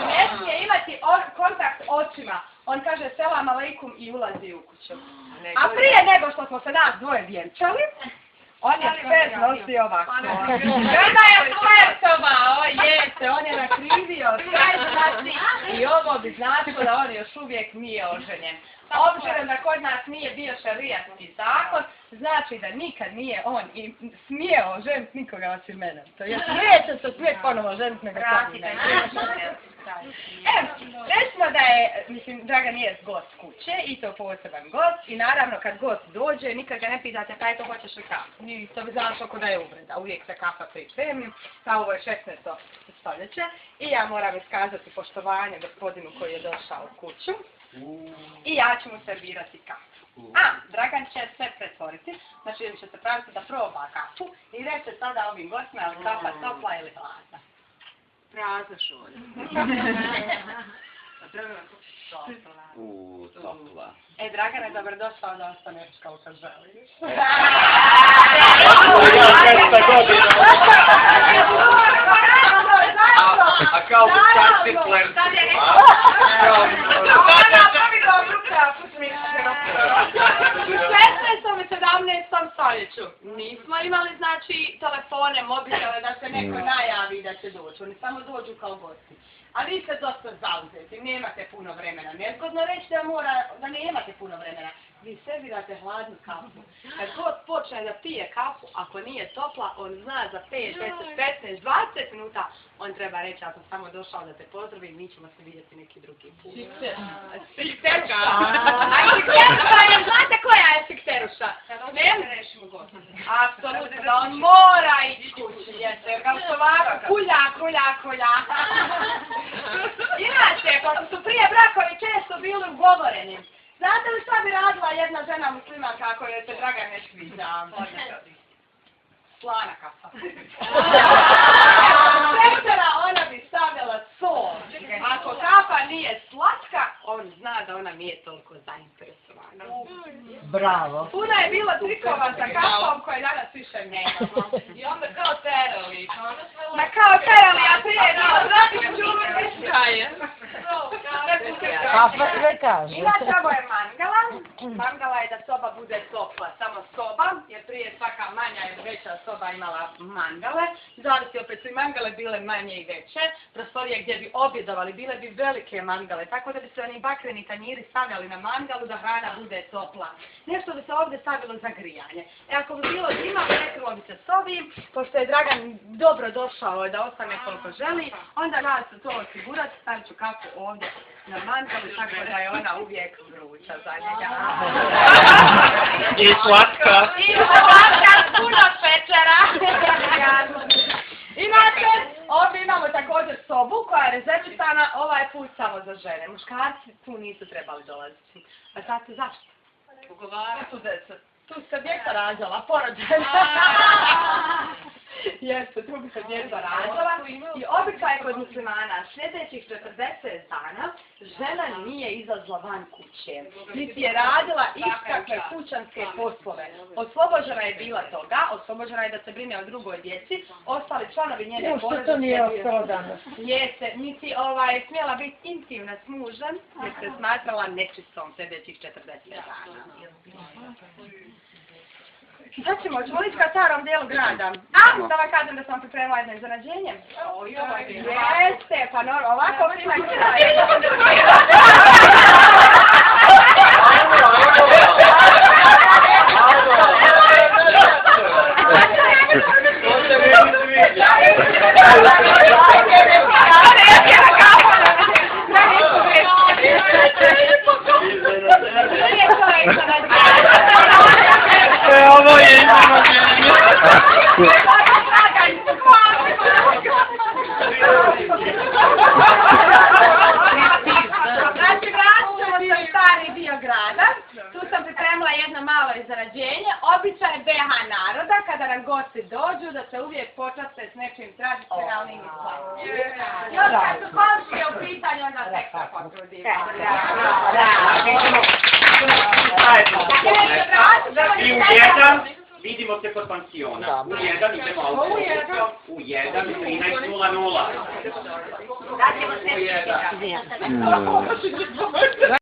Ne smije imati kontakt očima. On kaže selam aleikum i ulazi u kuću. A prije nego što smo se nas dvoje vjenčali, on je sve nosio ovako. Žena je flertovao, jeste, on je nakrivio sve i ovo bi značilo da on još uvijek nije oženjen. Obzirom da kod nas nije bio šarijatski zakon, znači da nikad nije on i smijeo ženiti nikoga osim mene. To je neće se svijet ponovo ženiti nego sam ne. Recimo da je, mislim, Dragan je gost kuće i to poseban gost i naravno kad gost dođe nikad ga ne pitate pa je to hoćeš li kafu. I to bi znaš oko da je uvreda, uvijek se kafa pripremi, pa ovo je 16. stoljeće i ja moram iskazati poštovanje gospodinu koji je došao u kuću. I ja ću mu servirati kafu. A, Dragan će sve pretvoriti, znači će se praviti da proba kafu i reće sada ovim gostima je li kafa topla ili hladna. Prazna šolja. Topla. Dragane, dobrodošao da ostaneš kao kad želiš. A kao bučarci flerti. U 16. i 17. stoljeću nismo imali, znači, telefone, mobitele da se neko najavi da će doći. Oni samo dođu kao gosti. A vi ste dosta zauzeti, nemate puno vremena. Nezgodno reći da nemate puno vremena. Vi servirate hladnu kafu. Kad god počne da pije kafu, ako nije topla, on zna za 5, 10, 15, 20 minuta, on treba reći, ako sam samo došao da te pozdravim, mi ćemo se vidjeti neki drugi put. Fikteruša. A fikteruša je, znate koja je fikteruša? Ne rešimo gosti. Apsolutno, da on mora ići kući, jer ga se ovako kulja. Inače, pošto su prije brakovi često bili ugovoreni, znate li šta bi radila jedna žena muslimanka ako joj se Dragan ne sviđa? Slana kafa. Večera ona bi stavila sol. Ako kafa nije slatka, on zna da ona nije toliko zainteresovana. Bravo. Puno je bilo trikova sa kafom koje danas više nemamo. I onda kao terali. Ma kao terali, a prije je Kafa sve kaže. Inače, ovo je mangala. Mangala je da soba bude topla, samo soba, jer prije svaka manja ili veća soba imala mangale. Zavisi, opet su i mangale bile manje i veće. Prostorije gdje bi objedovali bile bi velike mangale, tako da bi se oni bakreni tanjiri stavljali na mangalu da hrana bude topla. Nešto bi se ovdje stavilo za grijanje. Ako bi bilo zima, prekrilo bi se s ovim, pošto je Dragan dobro došao da ostane koliko želi, onda nas to osigurati, stavit ću kafu ovdje na mangalu, tako da je ona uvijek vruća za njega. I slatka. I slatka, puno šećera. Inače, ovdje imamo također sobu koja je rezervisana ovaj put samo za žene. Muškarci tu nisu trebali dolaziti. A sad zašto? Tu se djeca rađala, porođena. Jeste, tu bi se djeca rađala. I običaj kod muslimana, sljedećih 40 dana, žena nije izlazla van kuće. Niti je radila ikakve kućanske poslove. Oslobođena je bila toga, oslobođena je da se brine o drugoj djeci, ostali članovi njene porodice. To nije ostalo danas. Jeste, niti smjela biti intimna s mužem, jer se smatrala nečistom sljedećih 40 dana. Znači, ćemo ići ka starom dijelu grada. A, da vam kažem da sam pripremila jedno iznenađenje. Jeste, pa ovako prima Ovo je iznenađenje. Znači, vratit ćemo se u stari dio grada. Tu sam pripremila jedno malo iznenađenje. Običaj BH naroda, kada nam gosti dođu, da se uvijek počaste s nečim tradicionalnim isplatom. Još kad su komšije u pitanju, onda teksta potrudimo. Vidimo se kod pansiona. U 1 idemo autobusom. U 1, 13:00. Radimo sve.